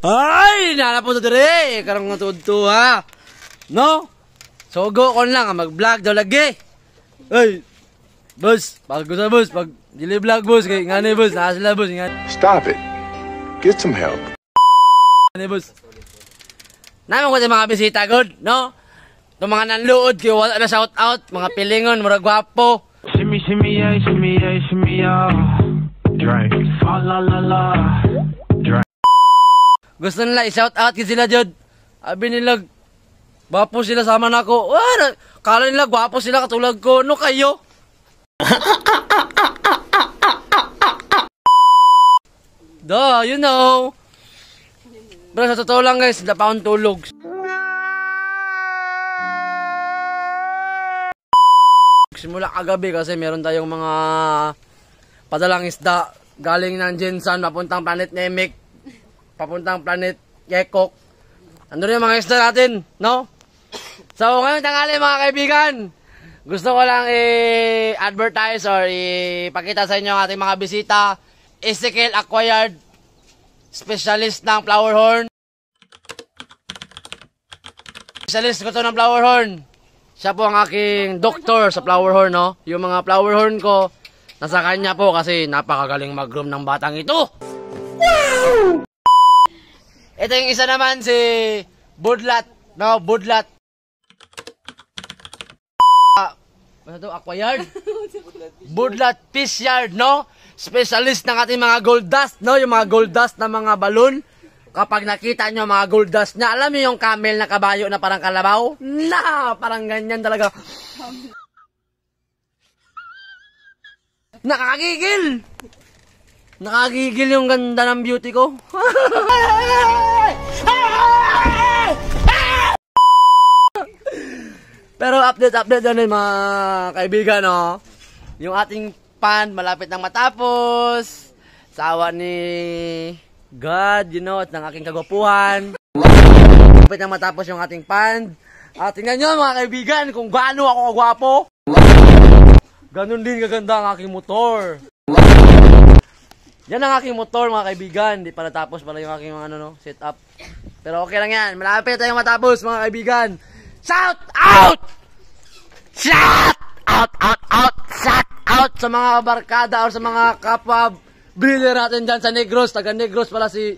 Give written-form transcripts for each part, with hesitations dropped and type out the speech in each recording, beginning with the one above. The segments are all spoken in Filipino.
Ay, nalapo to dire. Karang nga tudto ha. No? Sogo ko lang mag-vlog daw lagi. Ay, boss, bago sa boss, pag dili vlog boss, kay ngani boss, naa sila boss, ngani. Stop it. Get some help. Ngani boss. Naman ko sa mga bisita good, no? Itong mga nanluod, kaya wala na shout out, mga pilingon, mura gwapo. Shimmy, shimmy, yeah, shimmy, yeah, shimmy, yeah. Drink. Fa la la la. Drink. Gusto nila i-shout out kasi sila jud. Abi nila, gwapo sila sama na ako. Kala nila gwapo sila katulad ko. No kayo? Duh, you know. Pero sa totoo lang guys, hindi pa akong tulog. Simula kagabi kasi meron tayong mga padalang isda galing ng Jinsan, papuntang planet Namek, papuntang planet Gekok. Ano rin yung mga isda natin, no? So ngayong tanghali mga kaibigan, gusto ko lang i-advertise or ipakita sa inyo ang ating mga bisita. Ezekiel Acquired, specialist ng flower horn. Specialist ko to ng flower horn. Siya po ang aking doktor sa flower horn, no? Yung mga flower horn ko, nasa kanya po kasi napakagaling mag-groom ng batang ito. Wow! Ito yung isa naman si Budlat, no? Budlat. Ano to? Acquired? Budlat Fish Yard, no? Specialist ng ating mga gold dust, no? Yung mga gold dust na mga balon. Kapag nakita nyo mga gold dust niya, alam nyo yung camel na kabayo na parang kalabaw? Na, parang ganyan talaga. Nakakagigil! Nakakagigil yung ganda ng beauty ko. Pero update na rin mga kaibigan, no? Yung ating pan, malapit nang matapos. Sawa ni God, you know, at ng aking kagwapuhan. Kapit na matapos yung ating pan. Tingnan nyo mga kaibigan kung gaano ako kagwapo. Ganon din kaganda ang aking motor. Yan ang aking motor mga kaibigan. Di pa natapos pala yung aking ano, no, setup. Pero okay lang yan. Malapit tayong matapos mga kaibigan. Shout out! Shout out! Shout out sa mga barkada or sa mga kapwa breeder natin dyan sa Negros. Taga Negros pala si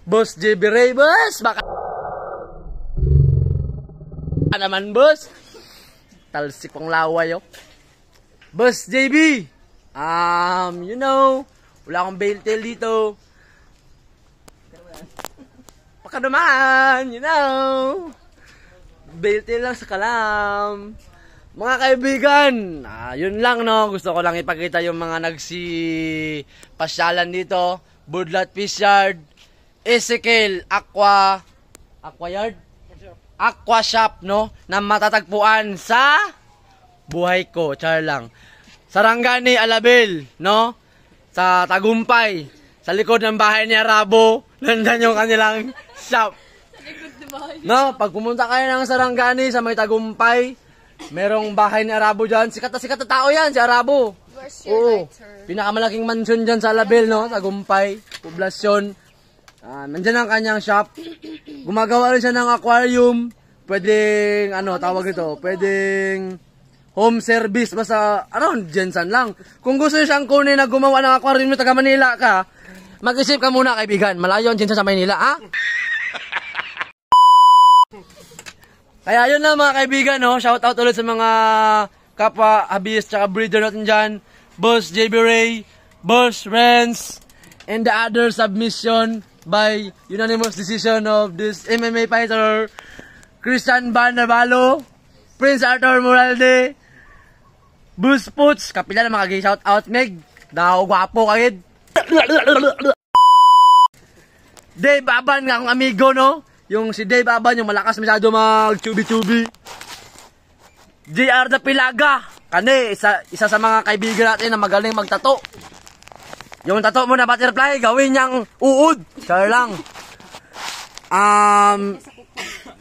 Boss JB Ray. Boss, baka naman boss. Talsik pang laway, oh. Boss JB, you know, wala akong bail tail dito. Baka naman, you know, bail tail lang sa kalam. Mga kaibigan, yun lang, no. Gusto ko lang ipakita yung mga nagsipasyalan dito. Budlat Fish Yard, Ezekiel Acquired? Aqua Shop, no? Na matatagpuan sa buhay ko, char lang. Sarangani, Alabel, no? Sa Tagumpay. Sa likod ng bahay ni Arabo, nandan yung kanilang shop. No? Pag pumunta kayo ng Sarangani sa may Tagumpay, merong bahay ni Arabo dyan. Sikat na tao yan, si Arabo. Oo. Pinakamalaking mansion dyan sa Alabel, no? Tagumpay, poblasyon. Nandyan ang kanyang shop. Gumagawa rin siya ng aquarium. Pwedeng, ano, tawag ito, pwedeng home service. Basta, Jensan lang. Kung gusto siyang kunin na gumawa ng aquarium na taga Manila ka, mag-isip ka muna, kaibigan. Malayo ang Jensan sa Manila, ha? Kaya yun na mga kaibigan, no? Shout out ulit sa mga kapwa hobbyist tsaka breeder natin dyan. Boss JB Ray, Boss Renz, and the other submission by unanimous decision of this MMA fighter, Christian Van Navalo, Prince Arthur Moralde, Boss Puts, kapila na makagi-shout out Meg, daw gwapo kagid. Dave Aban nga akong amigo, no? Yung si Dave Aban, yung malakas masyado mag-chubi-chubi. JR the Pilaga, kani, isa sa mga kaibigan natin na magaling magtato. Yung tato mo na butterfly, gawin niyang uod. Char lang.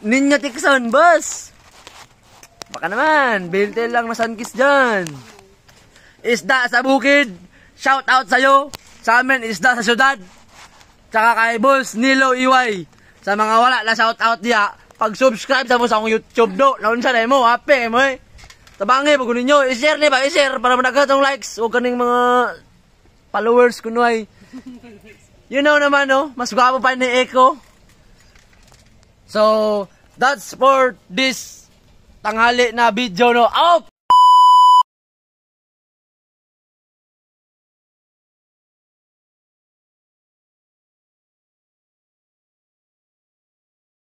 Ninja Tikson, boss. Baka naman, Beltel lang na sunkiss dyan. Isda sa bukid. Shout out sa'yo. Sa amin, isda sa syudad. tsaka kay Boss Nilo Iway. Sa mga wala na shout out diya, pag-subscribe sa mo sa akong YouTube do. Naon sa mo, happy mo eh. Tabangi pag ninyo, i-share ni ba, i-share para managatong likes o kaning mga followers kuno ay. You know naman no, mas gwapo pa ni Eko. So, that's for this tanghali na video no. Out!